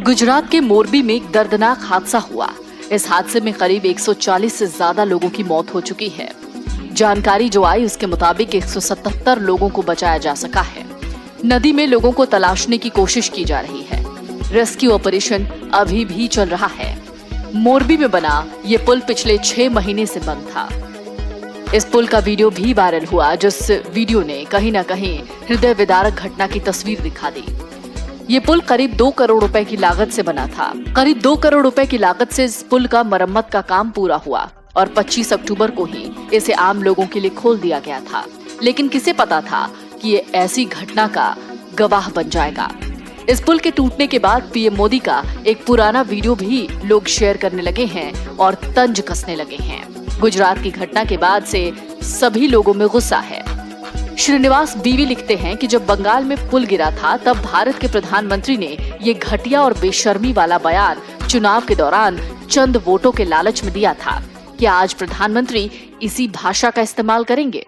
गुजरात के मोरबी में एक दर्दनाक हादसा हुआ। इस हादसे में करीब 140 से ज्यादा लोगों की मौत हो चुकी है। जानकारी जो आई उसके मुताबिक 177 लोगों को बचाया जा सका है। नदी में लोगों को तलाशने की कोशिश की जा रही है। रेस्क्यू ऑपरेशन अभी भी चल रहा है। मोरबी में बना ये पुल पिछले 6 महीने से बंद था। इस पुल का वीडियो भी वायरल हुआ, जिस वीडियो ने कहीं न कहीं हृदय विदारक घटना की तस्वीर दिखा दी। ये पुल करीब 2 करोड़ रुपए की लागत से बना था। करीब 2 करोड़ रुपए की लागत से इस पुल का मरम्मत का काम पूरा हुआ और 25 अक्टूबर को ही इसे आम लोगों के लिए खोल दिया गया था। लेकिन किसे पता था कि ये ऐसी घटना का गवाह बन जाएगा। इस पुल के टूटने के बाद पीएम मोदी का एक पुराना वीडियो भी लोग शेयर करने लगे हैं और तंज कसने लगे हैं। गुजरात की घटना के बाद से सभी लोगों में गुस्सा है। श्रीनिवास बीवी लिखते हैं कि जब बंगाल में पुल गिरा था तब भारत के प्रधानमंत्री ने ये घटिया और बेशर्मी वाला बयान चुनाव के दौरान चंद वोटों के लालच में दिया था। क्या आज प्रधानमंत्री इसी भाषा का इस्तेमाल करेंगे?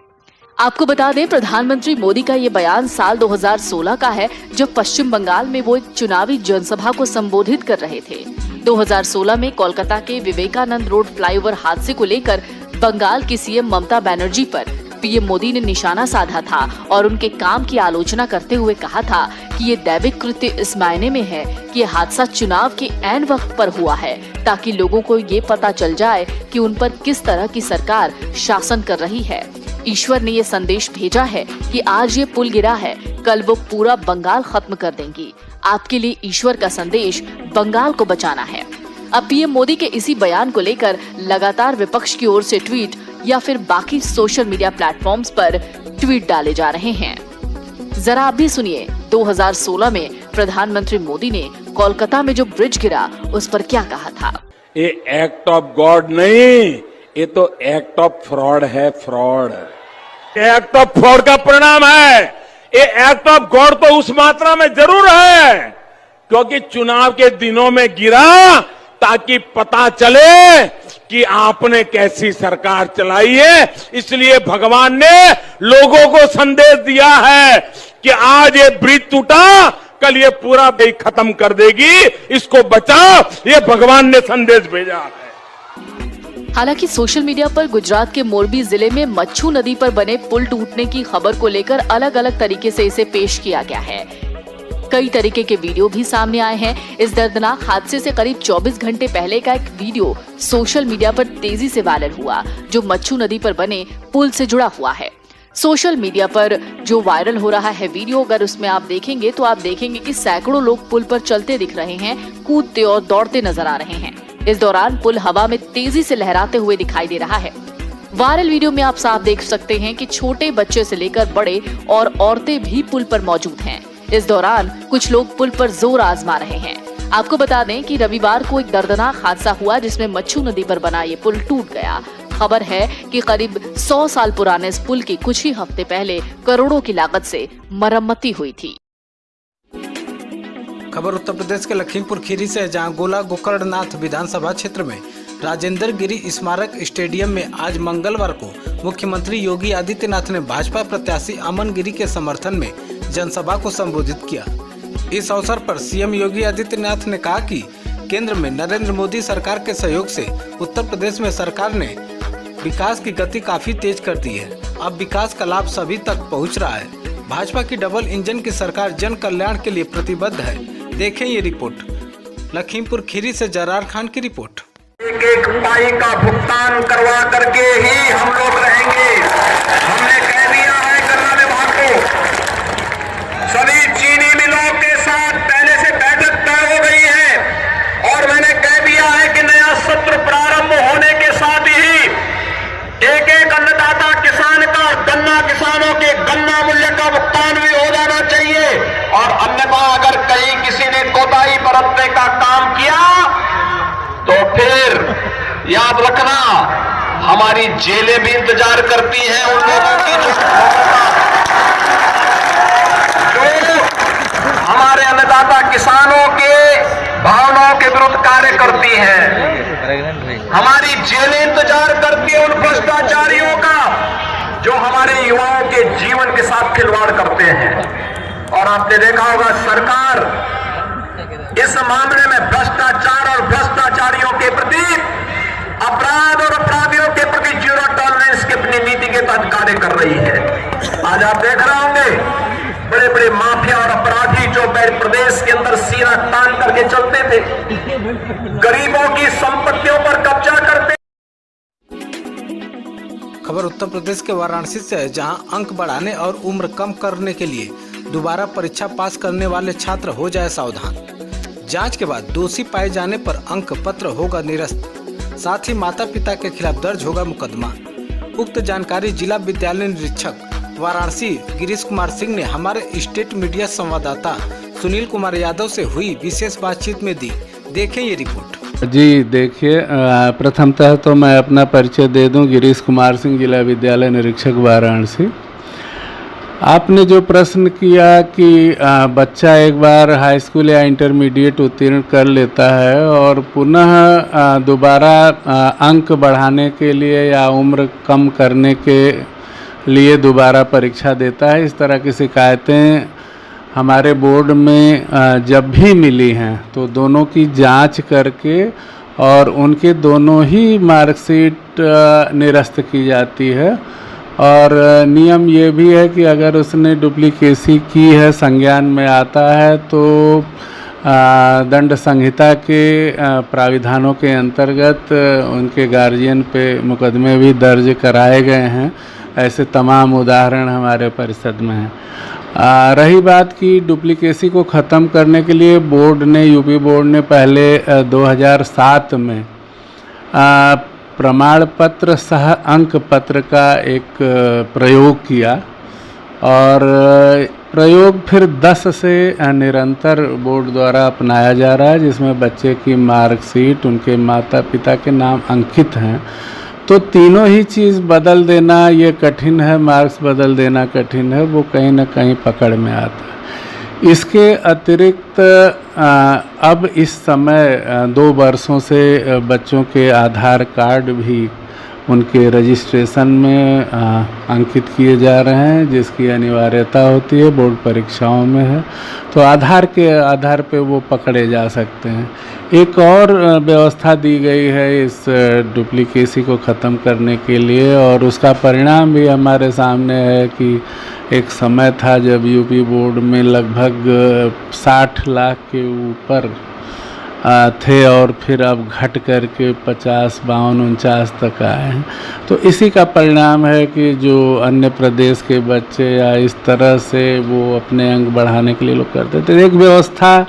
आपको बता दें, प्रधानमंत्री मोदी का ये बयान साल 2016 का है, जब पश्चिम बंगाल में वो एक चुनावी जनसभा को संबोधित कर रहे थे। 2016 में कोलकाता के विवेकानंद रोड फ्लाईओवर हादसे को लेकर बंगाल की सीएम ममता बनर्जी पर पीएम मोदी ने निशाना साधा था और उनके काम की आलोचना करते हुए कहा था कि ये दैविक कृत्य इस मायने में है कि ये हादसा चुनाव के ऐन वक्त पर हुआ है, ताकि लोगों को ये पता चल जाए कि उन पर किस तरह की सरकार शासन कर रही है। ईश्वर ने ये संदेश भेजा है कि आज ये पुल गिरा है, कल वो पूरा बंगाल खत्म कर देंगी। आपके लिए ईश्वर का संदेश बंगाल को बचाना है। अब पीएम मोदी के इसी बयान को लेकर लगातार विपक्ष की ओर से ट्वीट या फिर बाकी सोशल मीडिया प्लेटफॉर्म्स पर ट्वीट डाले जा रहे हैं। जरा आप भी सुनिए 2016 में प्रधानमंत्री मोदी ने कोलकाता में जो ब्रिज गिरा उस पर क्या कहा था। ये एक्ट ऑफ गॉड नहीं, ये तो एक्ट ऑफ फ्रॉड है। फ्रॉड एक्ट ऑफ फ्रॉड का परिणाम है। ये एक्ट ऑफ गॉड तो उस मात्रा में जरूर है क्योंकि चुनाव के दिनों में गिरा ताकि पता चले कि आपने कैसी सरकार चलाई है। इसलिए भगवान ने लोगों को संदेश दिया है कि आज ये ब्रिज टूटा, कल ये पूरा ब्रिज खत्म कर देगी, इसको बचाओ। ये भगवान ने संदेश भेजा है। हालांकि सोशल मीडिया पर गुजरात के मोरबी जिले में मच्छू नदी पर बने पुल टूटने की खबर को लेकर अलग अलग तरीके से इसे पेश किया गया है। कई तरीके के वीडियो भी सामने आए हैं। इस दर्दनाक हादसे से करीब 24 घंटे पहले का एक वीडियो सोशल मीडिया पर तेजी से वायरल हुआ, जो मच्छू नदी पर बने पुल से जुड़ा हुआ है। सोशल मीडिया पर जो वायरल हो रहा है वीडियो, अगर उसमें आप देखेंगे तो आप देखेंगे कि सैकड़ों लोग पुल पर चलते दिख रहे हैं, कूदते और दौड़ते नजर आ रहे हैं। इस दौरान पुल हवा में तेजी से लहराते हुए दिखाई दे रहा है। वायरल वीडियो में आप साफ देख सकते हैं कि छोटे बच्चे से लेकर बड़े और औरतें भी पुल पर मौजूद हैं। इस दौरान कुछ लोग पुल पर जोर आजमा रहे हैं। आपको बता दें कि रविवार को एक दर्दनाक हादसा हुआ जिसमें मच्छू नदी पर बना ये पुल टूट गया। खबर है कि करीब 100 साल पुराने इस पुल की कुछ ही हफ्ते पहले करोड़ों की लागत से मरम्मती हुई थी। खबर उत्तर प्रदेश के लखीमपुर खीरी से, जहां गोला गोकर्णनाथ विधानसभा क्षेत्र में राजेंद्र गिरी स्मारक स्टेडियम में आज मंगलवार को मुख्यमंत्री योगी आदित्यनाथ ने भाजपा प्रत्याशी अमन गिरी के समर्थन में जनसभा को संबोधित किया। इस अवसर पर सीएम योगी आदित्यनाथ ने कहा कि केंद्र में नरेंद्र मोदी सरकार के सहयोग से उत्तर प्रदेश में सरकार ने विकास की गति काफी तेज कर दी है। अब विकास का लाभ सभी तक पहुंच रहा है। भाजपा की डबल इंजन की सरकार जन कल्याण के लिए प्रतिबद्ध है। देखें ये रिपोर्ट। लखीमपुर खीरी से जरार खान की रिपोर्ट। एक एक रुपये का भुगतान करवा करके ही हम लोग रहेंगे। हमने कह दिया है गन्ना विभाग को, सभी चीनी मिलों के साथ पहले से बैठक तय हो गई है और मैंने कह दिया है कि नया सत्र प्रारंभ होने के साथ ही एक एक अन्नदाता किसान का, गन्ना किसानों के गन्ना मूल्य का भुगतान भी हो जाना चाहिए। और अन्यथा अगर कहीं किसी ने कोताही बरतने का काम किया तो फिर याद रखना हमारी जेलें भी इंतजार करती हैं उन लोगों की जो हमारे अन्नदाता किसानों के भावनाओं के विरुद्ध कार्य करती हैं। हमारी जेलें इंतजार करती है उन भ्रष्टाचारियों का जो हमारे युवाओं के जीवन के साथ खिलवाड़ करते हैं। और आपने देखा होगा सरकार इस मामले में भ्रष्टाचार और भ्रष्टाचारियों के प्रति, अपराध और अपराधियों के प्रति जीरो टॉलरेंस की अपनी नीति के तहत कार्य कर रही है। आज आप देख रहे होंगे बड़े बड़े माफिया और अपराधी जो प्रदेश के अंदर सीना तान करके चलते थे, गरीबों की संपत्तियों पर कब्जा करते। खबर उत्तर प्रदेश के वाराणसी से है, जहां अंक बढ़ाने और उम्र कम करने के लिए दोबारा परीक्षा पास करने वाले छात्र हो जाए सावधान। जांच के बाद दोषी पाए जाने पर अंक पत्र होगा निरस्त, साथ ही माता पिता के खिलाफ दर्ज होगा मुकदमा। उक्त जानकारी जिला विद्यालय निरीक्षक वाराणसी गिरीश कुमार सिंह ने हमारे स्टेट मीडिया संवाददाता सुनील कुमार यादव से हुई विशेष बातचीत में दी। देखें ये रिपोर्ट। जी देखिए, प्रथमतः तो मैं अपना परिचय दे दूं, गिरीश कुमार सिंह, जिला विद्यालय निरीक्षक वाराणसी। आपने जो प्रश्न किया कि बच्चा एक बार हाई स्कूल या इंटरमीडिएट उत्तीर्ण कर लेता है और पुनः दोबारा अंक बढ़ाने के लिए या उम्र कम करने के लिए दोबारा परीक्षा देता है, इस तरह की शिकायतें हमारे बोर्ड में जब भी मिली हैं तो दोनों की जांच करके और उनके दोनों ही मार्कशीट निरस्त की जाती है। और नियम ये भी है कि अगर उसने डुप्लीकेसी की है, संज्ञान में आता है, तो दंड संहिता के प्राविधानों के अंतर्गत उनके गार्जियन पे मुकदमे भी दर्ज कराए गए हैं। ऐसे तमाम उदाहरण हमारे परिषद में हैं। रही बात की डुप्लीकेसी को ख़त्म करने के लिए बोर्ड ने, यूपी बोर्ड ने पहले 2007 में प्रमाण पत्र सह अंक पत्र का एक प्रयोग किया और प्रयोग फिर 10 से निरंतर बोर्ड द्वारा अपनाया जा रहा है, जिसमें बच्चे की मार्कशीट उनके माता पिता के नाम अंकित हैं। तो तीनों ही चीज़ बदल देना ये कठिन है, मार्क्स बदल देना कठिन है, वो कहीं ना कहीं पकड़ में आता है। इसके अतिरिक्त अब इस समय 2 वर्षों से बच्चों के आधार कार्ड भी उनके रजिस्ट्रेशन में अंकित किए जा रहे हैं, जिसकी अनिवार्यता होती है, बोर्ड परीक्षाओं में है। तो आधार के आधार पे वो पकड़े जा सकते हैं। एक और व्यवस्था दी गई है इस डुप्लीकेसी को ख़त्म करने के लिए, और उसका परिणाम भी हमारे सामने है कि एक समय था जब यूपी बोर्ड में लगभग 60 लाख के ऊपर थे और फिर अब घट करके 50, 52, 49 तक आए हैं। तो इसी का परिणाम है कि जो अन्य प्रदेश के बच्चे या इस तरह से वो अपने अंक बढ़ाने के लिए लोग करते थे। एक व्यवस्था।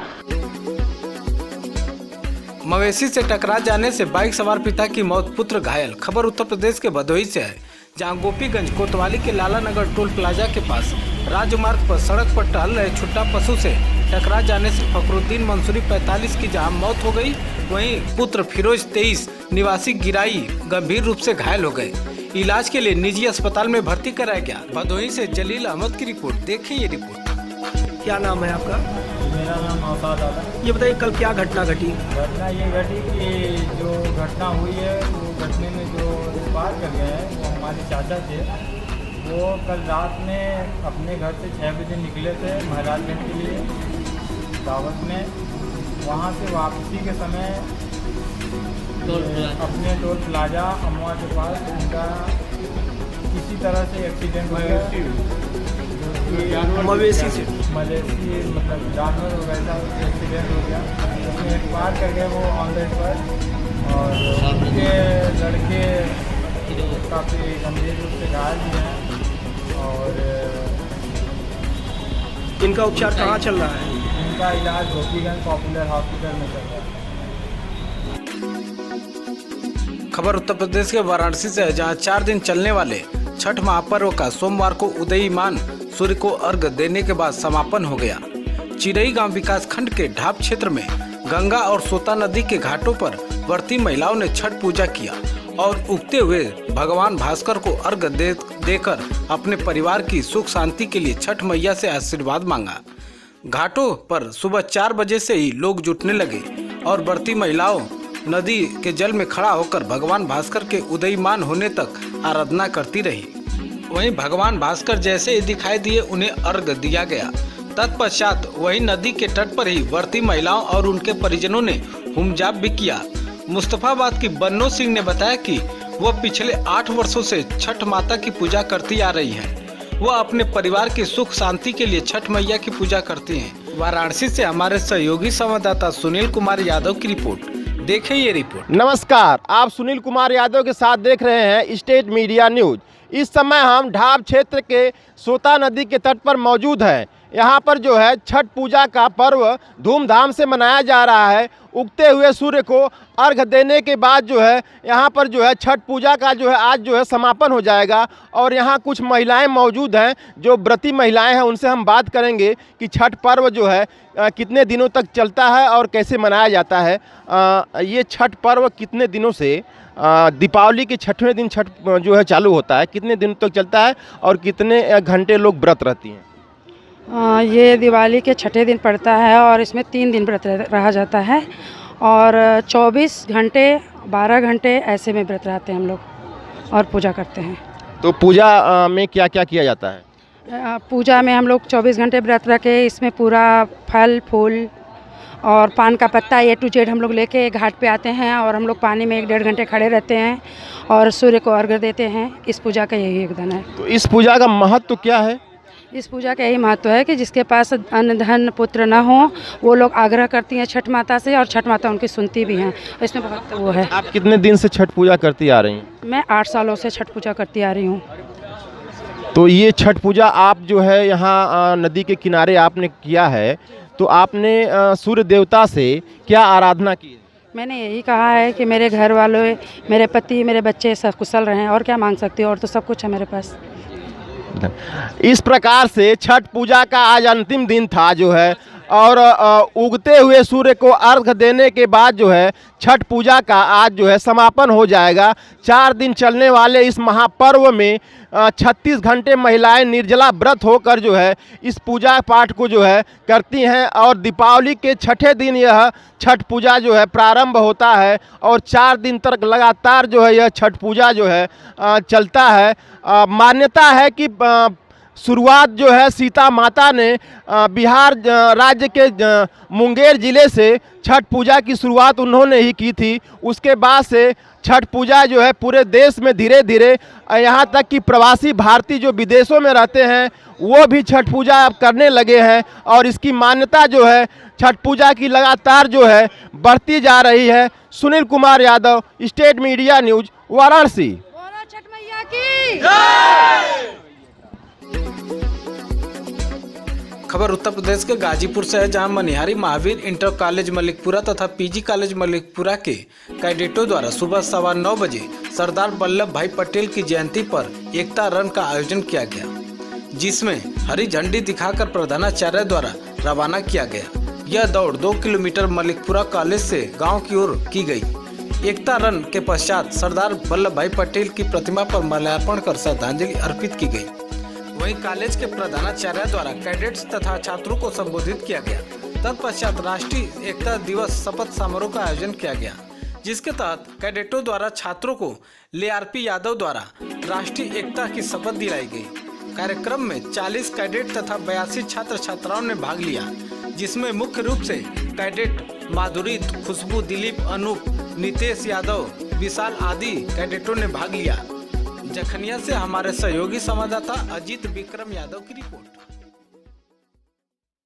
मवेशी से टकरा जाने से बाइक सवार पिता की मौत, पुत्र घायल। खबर उत्तर प्रदेश के भदोही से है, जहां गोपीगंज कोतवाली के लाला नगर टोल प्लाजा के पास राजमार्ग पर सड़क पर टहल रहे छुट्टा पशु से टकरा जाने से फखरुद्दीन मंसूरी 45 की जहां मौत हो गई, वहीं पुत्र फिरोज 23 निवासी गिराई गंभीर रूप से घायल हो गए। इलाज के लिए निजी अस्पताल में भर्ती कराया गया। भदोही से जलील अहमद की रिपोर्ट। देखें ये रिपोर्ट। क्या नाम है आपका? मेरा नाम औसाद आला। ये बताइए कल क्या घटना घटी? घटना ये घटी कि जो घटना हुई है वो घटने में जो पार कर गए हैं वो हमारे चाचा थे। वो कल रात में अपने घर से 6 बजे निकले थे महाराजगंज के लिए दावत में। वहाँ से वापसी के समय अपने टोल प्लाजा अमवा के पास उनका किसी तरह से एक्सीडेंट हो गया। मवेशी से मवेशी मतलब जानवर हो गया था, एक्सीडेंट हो गया। उसमें एक्सपायर कर गए वो ऑन द स्पॉट, और उनके लड़के काफ़ी गंभीर रूप से घायल हुए हैं। और इनका उपचार कहाँ चल रहा है? इनका इलाज गोपीगंज पॉपुलर हॉस्पिटल में चल रहा है। खबर उत्तर प्रदेश के वाराणसी से है, जहां 4 दिन चलने वाले छठ महापर्व का सोमवार को उदयीमान सूर्य को अर्घ्य देने के बाद समापन हो गया। चिरई गांव विकास खंड के ढाब क्षेत्र में गंगा और सोता नदी के घाटों पर व्रती महिलाओं ने छठ पूजा किया और उगते हुए भगवान भास्कर को अर्घ्य देकर अपने परिवार की सुख शांति के लिए छठ मैया से आशीर्वाद मांगा। घाटों पर सुबह 4 बजे से ही लोग जुटने लगे और व्रती महिलाओं नदी के जल में खड़ा होकर भगवान भास्कर के उदयीमान होने तक आराधना करती रही। वहीं भगवान भास्कर जैसे ही दिखाई दिए उन्हें अर्घ्य दिया गया। तत्पश्चात वही नदी के तट पर ही व्रती महिलाओं और उनके परिजनों ने हुमजाप भी किया। मुस्तफाबाद की बन्नो सिंह ने बताया कि वह पिछले 8 वर्षों से छठ माता की पूजा करती आ रही है। वह अपने परिवार की सुख शांति के लिए छठ मैया की पूजा करती हैं। वाराणसी से हमारे सहयोगी संवाददाता सुनील कुमार यादव की रिपोर्ट। देखें ये रिपोर्ट। नमस्कार, आप सुनील कुमार यादव के साथ देख रहे हैं स्टेट मीडिया न्यूज। इस समय हम ढाब क्षेत्र के सोता नदी के तट पर मौजूद हैं। यहाँ पर जो है छठ पूजा का पर्व धूमधाम से मनाया जा रहा है। उगते हुए सूर्य को अर्घ देने के बाद जो है यहाँ पर जो है छठ पूजा का जो है आज जो है समापन हो जाएगा। और यहाँ कुछ महिलाएं मौजूद हैं जो व्रती महिलाएं हैं, उनसे हम बात करेंगे कि छठ पर्व जो है कितने दिनों तक चलता है और कैसे मनाया जाता है। ये छठ पर्व कितने दिनों से दीपावली के 6वें दिन छठ जो है चालू होता है, कितने दिन तक चलता है और कितने घंटे लोग व्रत रहती हैं? ये दिवाली के 6ठे दिन पड़ता है और इसमें 3 दिन व्रत रहा जाता है और 24 घंटे 12 घंटे ऐसे में व्रत रहते हैं हम लोग और पूजा करते हैं। तो पूजा में क्या क्या किया जाता है? पूजा में हम लोग 24 घंटे व्रत रखे, इसमें पूरा फल फूल और पान का पत्ता A to Z हम लोग लेके घाट पे आते हैं और हम लोग पानी में 1-1.5 घंटे खड़े रहते हैं और सूर्य को अर्घ्य देते हैं। इस पूजा का यही योगदान है। तो इस पूजा का महत्व क्या है? इस पूजा का यही महत्व है कि जिसके पास अन्न धन पुत्र न हो वो लोग आग्रह करती हैं छठ माता से और छठ माता उनकी सुनती भी हैं। इसमें बहुत वो है। आप कितने दिन से छठ पूजा करती आ रही हैं? मैं 8 सालों से छठ पूजा करती आ रही हूँ। तो ये छठ पूजा आप जो है यहाँ नदी के किनारे आपने किया है, तो आपने सूर्य देवता से क्या आराधना की? मैंने यही कहा है कि मेरे घर वालों, मेरे पति, मेरे बच्चे सब कुशल रहें और क्या मांग सकती हूँ, और तो सब कुछ है मेरे पास। इस प्रकार से छठ पूजा का आज अंतिम दिन था जो है, और उगते हुए सूर्य को अर्घ देने के बाद जो है छठ पूजा का आज जो है समापन हो जाएगा। 4 दिन चलने वाले इस महापर्व में 36 घंटे महिलाएं निर्जला व्रत होकर जो है इस पूजा पाठ को जो है करती हैं और दीपावली के 6ठे दिन यह छठ पूजा जो है प्रारंभ होता है और 4 दिन तक लगातार जो है यह छठ पूजा जो है चलता है। मान्यता है कि शुरुआत जो है सीता माता ने बिहार राज्य के मुंगेर ज़िले से छठ पूजा की शुरुआत उन्होंने ही की थी। उसके बाद से छठ पूजा जो है पूरे देश में धीरे धीरे, यहाँ तक कि प्रवासी भारतीय जो विदेशों में रहते हैं वो भी छठ पूजा अब करने लगे हैं और इसकी मान्यता जो है छठ पूजा की लगातार जो है बढ़ती जा रही है। Sunil Kumar Yadav, state media news, Varanasi. बोलो छठ मैया की। खबर उत्तर प्रदेश के गाजीपुर से है, जहां मनिहारी महावीर इंटर कॉलेज मलिकपुरा तथा पीजी कॉलेज मलिकपुरा के कैडेटों द्वारा सुबह 9:15 बजे सरदार वल्लभ भाई पटेल की जयंती पर एकता रन का आयोजन किया गया, जिसमें हरी झंडी दिखाकर प्रधानाचार्य द्वारा रवाना किया गया। यह दौड़ 2 किलोमीटर मलिकपुरा कॉलेज से गाँव की ओर की गई। एकता रन के पश्चात सरदार वल्लभ भाई पटेल की प्रतिमा पर माल्यार्पण कर श्रद्धांजलि अर्पित की गई। वहीं कॉलेज के प्रधानाचार्य द्वारा कैडेट्स तथा छात्रों को संबोधित किया गया। तत्पश्चात राष्ट्रीय एकता दिवस शपथ समारोह का आयोजन किया गया, जिसके तहत कैडेटों द्वारा छात्रों को LRP यादव द्वारा राष्ट्रीय एकता की शपथ दिलाई गई। कार्यक्रम में 40 कैडेट तथा 82 छात्र छात्राओं ने भाग लिया, जिसमें मुख्य रूप से कैडेट माधुरी, खुशबू, दिलीप, अनूप, नितेश यादव, विशाल आदि कैडेटों ने भाग लिया। जखनिया से हमारे सहयोगी संवाददाता अजीत विक्रम यादव की रिपोर्ट।